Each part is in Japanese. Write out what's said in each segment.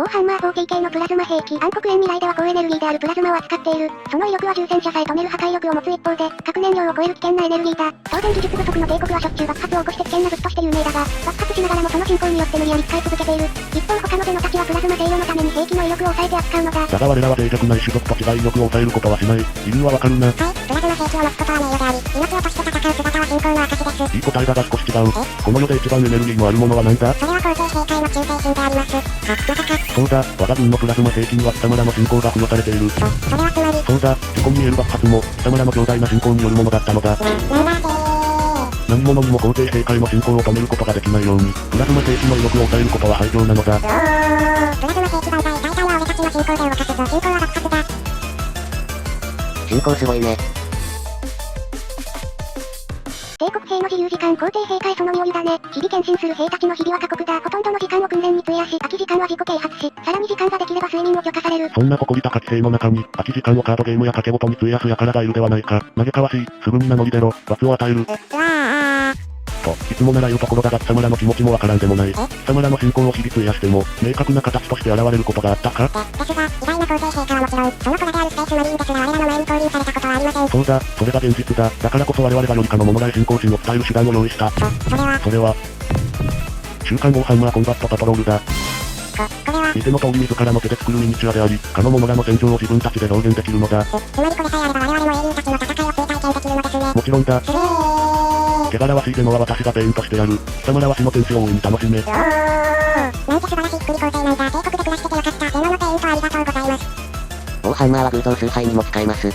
ウォーハンマー 40K のプラズマ兵器。暗黒円未来では高エネルギーであるプラズマを扱っている。その威力は重戦車さえ止める破壊力を持つ一方で、核燃料を超える危険なエネルギーだ。当然技術不足の帝国はしょっちゅう爆発を起こして危険な武器として有名だが、爆発しながらもその進行によって無理やり使い続けている。一方他のゼノたちはプラズマ制御のために兵器の威力を抑えて扱うのだ。だが我らは脆弱ない種族と違い威力を抑えることはしない。理由はわかるな。はい、プラズマ兵器を持つことは名誉であり、命を落として戦う姿は信仰の証です。いい答えだが少し違う。この世で一番エネルギーのあるものは何だ？それは皇帝兵隊の忠誠心であります。まさか。そうだ、我が軍のプラズマ兵器には貴様らの信仰が付与されている。それはつまり。そうだ、そこに見える爆発も、貴様らの強大な信仰によるものだったのだ。なんだ何者にも皇帝兵隊の信仰を止めることができないように、プラズマ兵器の威力を抑えることは廃業なのだ。プラズマ兵器万歳、大体は俺たちの信仰で動かすぞ。信仰は爆発だ。信仰すごいね。帝国兵の自由時間皇帝兵会その身を委ね、日々献身する兵たちの日々は過酷だ。ほとんどの時間を訓練に費やし、空き時間は自己啓発し、さらに時間ができれば睡眠を許可される。そんな誇り高き兵の中に、空き時間をカードゲームや賭け事に費やす輩がいるではないか。嘆かわしい、すぐに名乗り出ろ、罰を与える。と、いつもなら言うところだが貴様らの気持ちもわからんでもない。貴様らの信仰を日々費やしても、明確な形として現れることがあったか？ですが、偉大な皇帝兵家はもちろん、その子がであるスペースマリーンですら我らの前に降臨されたことはありません。そうだ、それが現実だ。だからこそ我々がよりかの物来信仰心を伝える手段を用意した。それは、週刊ウォーハンマーコンバットパトロールだ。これは、見ての通り自らの手で作るミニチュアであり、かの者らの戦場を自分たちで表現できるのだ。つまりこれさえあれば我々の英雄たちの戦いを追体験できるのですね。もちろんだ。すげー。汚らわしいデノは私がペインとしてやる。貴様らは死の天使を大いに楽しめ。なんて素晴らしい作り工程なんだ。帝国で暮らしててよかった。デノのペイントありがとうございます。ウォーハンマーは偶像崇拝にも使えます。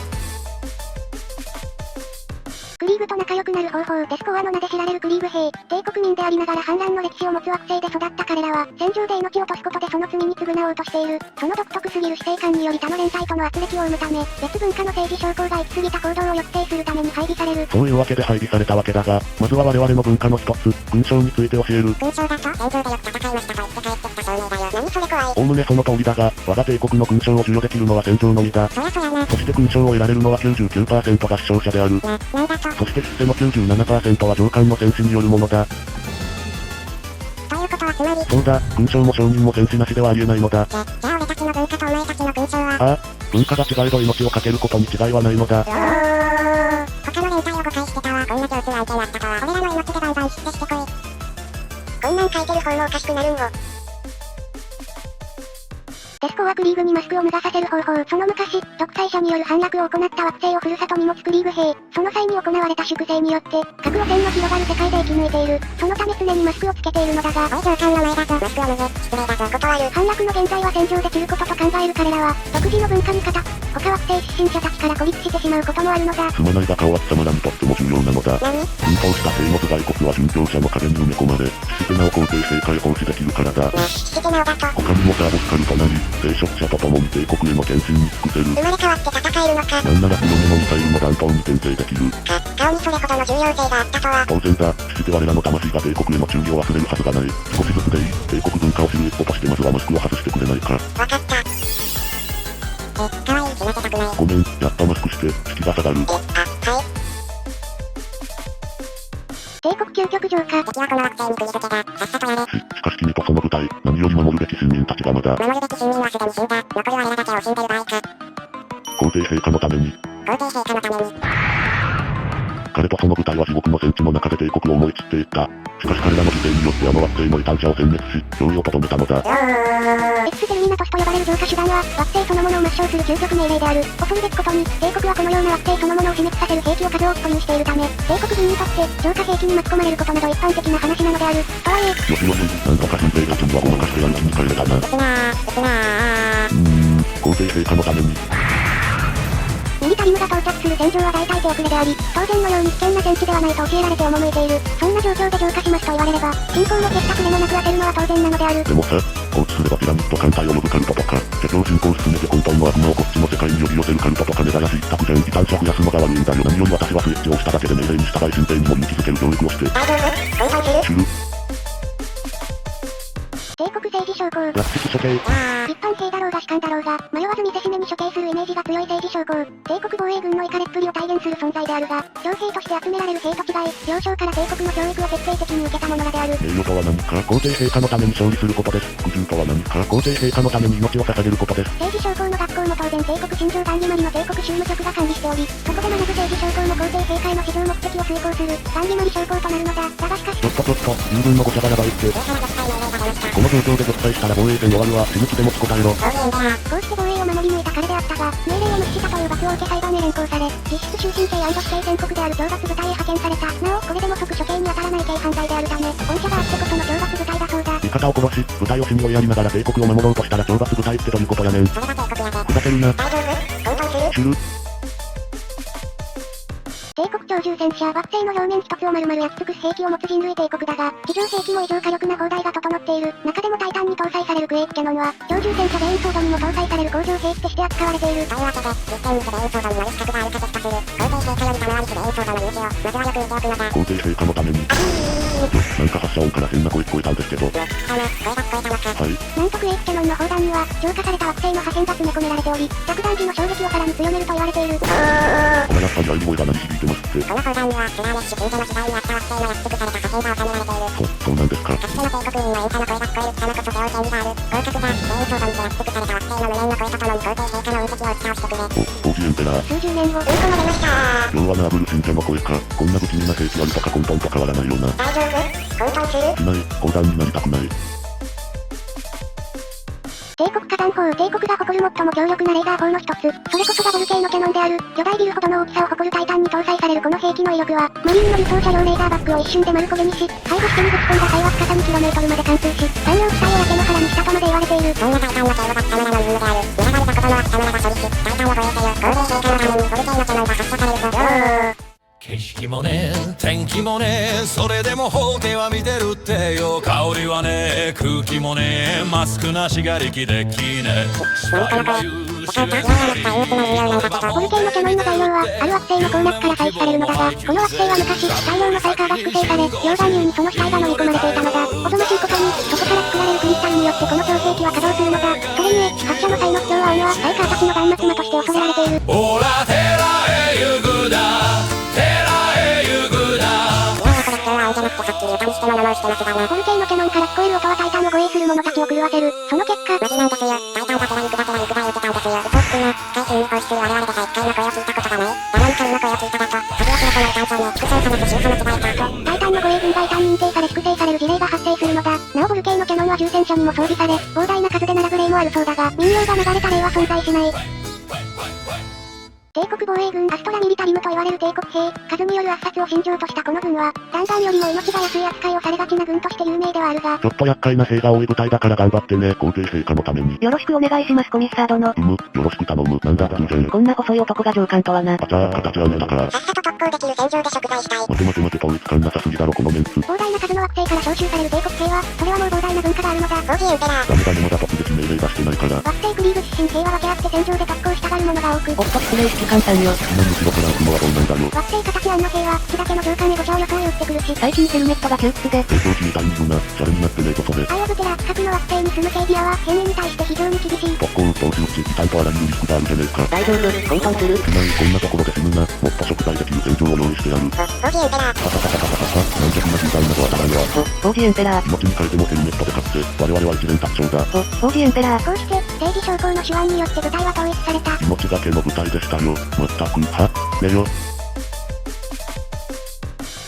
クリーグと仲良くなる方法。デスコアの名で知られるクリーグ兵。帝国民でありながら反乱の歴史を持つ惑星で育った彼らは、戦場で命を落とすことでその罪に償おうとしている。その独特すぎる死生観により他の連隊との圧力を生むため、別文化の政治将校が行き過ぎた行動を抑制するために配備される。そういうわけで配備されたわけだが、まずは我々の文化の一つ、勲章について教える。勲章だと、戦場でよく戦いましたと言って帰ってきた証明だよ。何それ怖い。おおむねその通りだが、我が帝国の勲章を授与できるのは戦場のみだ。そりゃそやな。そして勲章を得られるのは 99% が死傷者である。なんだと。そして出世の 97% は上官の戦士によるものだ。ということはつまり。そうだ、勲章も承認も戦士なしではありえないのだ。じゃあ俺たちの文化とお前たちの勲章は。ああ、文化が違えど命を懸けることに違いはないのだ。他の連隊を誤解してたわ。こんな共通案件あったとは。俺らの命でバンバン出世してこい。こんなん書いてる方もおかしくなるんご。デスコはクリーグにマスクを脱がさせる方法。その昔、独裁者による反落を行った惑星をふるさとに持つクリーグ兵。その際に行われた粛清によって、核汚染の広がる世界で生き抜いている。そのため常にマスクをつけているのだが、おい上官の前だぞ。マスクを脱げ。失礼だぞ。断る。反落の現在は戦場で散ることと考える彼らは、独自の文化に片他惑星出身者たちから孤立してしまうこともあるのだ。すまないが顔は貴様らにとっても重要なのだ。何？奮闘した兵の頭蓋骨は殉教者の影に埋め込まれ、死してなお皇帝兵解放しできるからだ。死してなおだと。他にもサーボスカルとなり、聖職者と共に帝国への献身に尽くせる。生まれ変わって戦えるのか。なんなら日の目のミサイルの弾頭に転生できる。顔にそれほどの重要性があったとは。当然だ、決して我らの魂が帝国への忠義を忘れるはずがない。少しずつでいい、帝国文化を知る一歩としてまずはマスクを外してくれないか。わかった。可愛いしなせたくない。ごめん、やっぱマスクして、士気が下がる。はい。帝国究極浄化。敵はこの惑星に釘付けだ。さっさとやれ。しかし君とその部隊、何より守るべき市民たちがまだ。守るべき市民はすでに死んだ。残る我らだけを死んでる場合か。皇帝陛下のために。皇帝陛下のために。彼とその部隊は地獄の戦地の中で帝国を思い切っていった。しかし彼らの犠牲によってあの惑星の異端者を殲滅し、脅威をとどめたのだ。エクステルミナトスと呼ばれる浄化手段は、惑星そのものを抹消する究極命令である。恐るべきことに、帝国はこのような惑星そのものを死滅させる兵器を数多く保有しているため、帝国軍にとって、浄化兵器に巻き込まれることなど一般的な話なのである。とはいえ、よしよし、なんとか新兵たちにはごまかしてやる気に帰れたな。皇帝陛下のために。ミリタリムが到着する戦場は大体手遅れであり、当然のように危険な戦地ではないと教えられて赴いている。そんな状況で浄化しますと言われれば、進行の決着でもなく焦るのは当然なのである。でもさ、放置すればピラミッド艦隊を呼ぶカルトとか、世界進行を進めて混沌の悪魔をこっちの世界に呼び寄せるカルトとか根ざやし一択じゃん。異端者増やすのが悪いんだよ。何より私はスイッチを押しただけで命令に従い新兵にも勇気づける教育をして。する。帝国政治将校。ラッチ処刑。一般般兵だろうが士官だろうが、迷わず見せしめに処刑するイメージが強い政治将校。帝国防衛軍のイカれっぷりを体現する存在であるが、徴兵として集められる兵と違い、幼少から帝国の教育を徹底的に受けたものらである。名誉とは何か、皇帝陛下のために勝利することです。服従とは何か、皇帝陛下のために命を捧げることです。政治将校の学校も当然帝国心情団決まりの帝国宗務局が管理しており、そこで学ぶ政治将校も皇帝陛下への至上目的を遂行する、団決まり将校となるのだ。だがしかし、ちょっと、友軍のごちゃがやばいって。この状況で絶対したら防衛戦終わるわ。死ぬ気でもち答えろ。こうして防衛を守り抜いた彼であったが、命令を無視したという罰を受け裁判へ連行され、実質終身刑&死刑宣告である懲罰部隊へ派遣された。なお、これでも即処刑に当たらない軽犯罪であるため、恩赦があってこその懲罰部隊だそうだ。味方を殺し、部隊を死に追いやりながら帝国を守ろうとしたら懲罰部隊ってどういうことやねん。ふざけるな。シュル。帝国超重戦車、惑星の表面一つを丸々焼き尽くす兵器を持つ人類帝国だが、地上兵器も異常火力な砲台が整っている。中でもタイタンに搭載されるクエイクキャノンは、超重戦車レインソードにも搭載される工場兵器として扱われている。というわけで、実験にしてレインソードにより資格があるかテストする。皇帝陛下より賜りしレインソードの入手を、まずはよく見ておくのだ。皇帝陛下のために。なんか発射音から変な声聞こえたんですけど。声が聞こえたのか。はい。なんとクエイクキャノンの砲弾には、浄化された惑星の破片が詰め込められており、着弾時の衝撃をさらに強めると言われている。これやっぱり相声が鳴り響いてますって。この砲弾には、スラーレッシュ近所の時代にあった惑星の焼き尽くされた破片が収められている。そうなんですか。かつての帝国民の演歌の声が聞こえる貴様こそ手を権利がある。合格だ。レインソードにて焼き尽くされた惑星の無念の声とともに皇帝陛下の運石を打ち倒してくれ。オージエンペラー。数十年後、うんこも出ましたー。弱なアブル信者の声か。こんな不気味な兵器あるとか根本と変わらないよな。大丈夫？混沌する？しない。砲弾になりたくない。帝国火山砲、帝国が誇る最も強力なレーダー砲の一つ。それこそがボルケーノキャノンである。巨大ビルほどの大きさを誇るタイタンに搭載されるこの兵器の威力は、マリーンの輸送車両レーダーバッグを一瞬で丸焦げにし、背後してにぶち込んだ際は深さ 2km まで貫通し、産業地帯を焼け野原にしたとまで言われている。そんなタイタンの経路が貴様らの任務である。見られたことのあった村が処理し、タイタンを護衛せよ。皇帝陛下のためにボルケーノキャノンが発射されるぞ。景色もね天気もねそれでも法廷は見てるってよ。香りはね空気もねマスクなしがりきできね。ボルケーノキャノンの材料は、ある惑星の鉱脈から採取されるのだが、この惑星は昔、大量のサイカーが複製され、溶岩流にその死体が飲み込まれていたのだ。おぞましいことに、そこから作られるクリスタルによってこの超兵器は稼働するのだ。それゆえ、発射の際の不協和音は、サイカーたちの断末魔として恐れられている。オラテラへ行くだテラへ行くだ。いやーこれ不協和音じゃなくてはっきり歌にしてものしてますがな。ボルケーノキャノンから聞こえる音はタイタンを護衛する者たちを狂わせる。その結果、マジなんですよ。タイタンがテラ行くだ言ってたんですよ。嘘つくな。海水に放出する我々でさ一回の声を聞いたことがない。ラマンカルの声を聞いただと、恥を知らせない艦長ね。副将様と終様違えた。タイタンの護衛軍が異端認定され粛清される事例が発生するのだ。なおボルケーノキャノンは重戦車にも装備され、膨大な数で並ぶ例もあるそうだが、民謡が流れた例は存在しない。帝国防衛軍アストラミリタリムと言われる帝国兵、数による圧殺を信条としたこの軍は、弾丸よりも命が安い扱いをされがちな軍として有名ではあるが、ちょっと厄介な兵が多い部隊だから頑張ってね。皇帝陛下のために。よろしくお願いしますコミッサー殿。よろしく頼む。なんだ偶然。こんな細い男が上官とはな。あちゃー、形はねだから。さっさと特攻できる戦場で食材したい。待て統一感なさすぎだろこのメンツ。膨大な数の惑星から招集される帝国兵は、それはもう膨大な文化があるのだ。オージエンペラー。ダメだねまだ突撃命令出してないから。惑星クリーグ出身兵は分け合って戦場で特攻したがる者が多く、おっと失礼指揮官さんよ。ちなみに白から雲はどうなんだよ。惑星形案の兵は、口だけの上官へご賞予想を打ってくるし、最近ヘルメットが窮屈で、戦闘機みたいに言うな。シャレになってねえとそれ。アイオブテラ、核の惑星に住むセイビアは、変異に対して非常に厳しい。特攻投資打ち、遺体とあらゆるリスクがあるじゃねえか。大丈夫、混沌する。しないこんなところで死ぬな。もっと食材できる戦場を用意してやる。オージエンペラー。軟弱な人材など当たらんわ。オージエンペラー。命に変えてもヘルメットで勝って、我々は一連卓勝だ。オージエンペラー。こうして、政治将校の手腕によって部隊は統一された。命だけの部隊でしたよ。まったく、ねよ。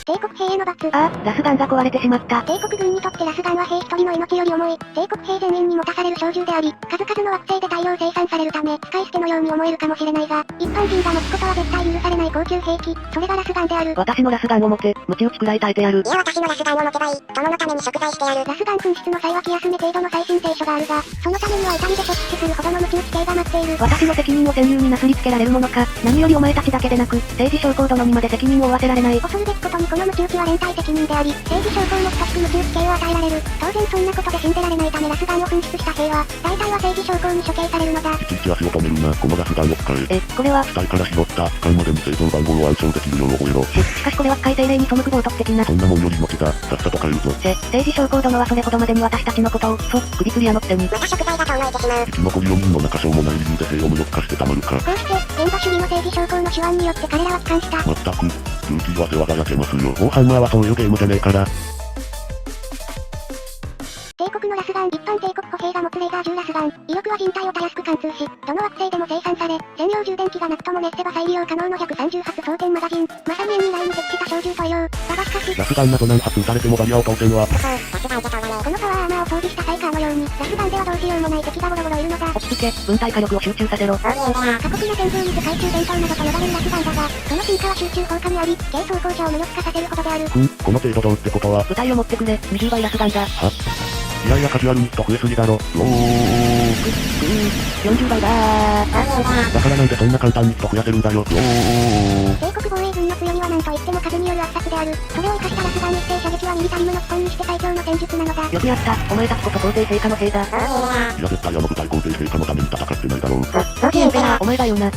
帝国兵への罰。ああ、ラスガンが壊れてしまった。帝国軍にとってラスガンは兵一人の命より重い、帝国兵全員に持たされる小銃であり、数々の惑星で大量生産されるため、使い捨てのように思えるかもしれないが、一般人が持つことは絶対許されない高級兵器、それがラスガンである。私のラスガンを持て、ムチ打ちくらい耐えてやる。いや私のラスガンを持てばいい。友のために食材してやる。ラスガン紛失の際は気休め程度の最新聖書があるが、そのためには痛みで処置するほどのムチ打ち刑が待っている。私の責任を戦友になすりつけられるものか。何よりお前たちだけでなく、政治将校殿にまで責任を負わせられない。恐るべきことにこのの鞭打ちは連帯責任であり、正義将校も等しく鞭打ち刑を与えられる。当然そんなことで死んでられないためラスガンを紛失した兵は、大体は正義将校に処刑されるのだ。いちいち足を止めるな、このラスガンを使え。これは、死体から拾った、缶までに製造番号を暗唱できるよう覚えろ。しかしこれは使い精霊に背く冒涜的な。そんなもんより命だ、さっさと帰るぞ。正義将校殿はそれほどまでに私たちのことを、首吊り屋のくせに。また食材だと思えてしまう。生き残り4人の中小もない理由で兵を無力化してたまるか。こうして、現場主義の正義将校の手腕によって彼らは帰還した。まったく、ルーキーは世話が焼けますよ。もうハンマーはそういうゲームじゃねえから。帝国のラスガン、一般帝国歩兵が持つレーザー銃ラスガン。威力は人体をたやすく貫通し、どの惑星でも生産され、専用充電器がなくとも熱せば再利用可能の130発装填マガジン。まさに円にラインに設置した小銃と用。だがしかし、ラスガンなど何発撃たれてもバリアを通せんわ。そう、ラスガンってそうだね。このパワーアーマーを装備したサイカーのように、ラスガンではどうしようもない敵がゴロゴロいるのだ。落ち着け、分体火力を集中させろ。オーリエンベア。過酷な戦場に世界中伝統などと呼ばれるラスガンだが、その進化は集中砲火にあり、軽装甲車を無力化させるほどである。この程度どうってことは。舞台を持ってくれ、20倍ラスガンだ。はいやいやカジュアルニット増えすぎだろ。40倍だー。だからなんでそんな簡単に人増やせるんだよ。帝国防衛軍の強みは何と言っても数による圧殺である。それを生かしたラスガン一斉射撃はミリタリムの基本にして最強の戦術なのだ。よくやった、お前たちこそ皇帝陛下の兵だ。オーリエンベア。いや絶対あの部隊皇帝陛下のために戦ってないだろう。オーリエンベア。お前だよな。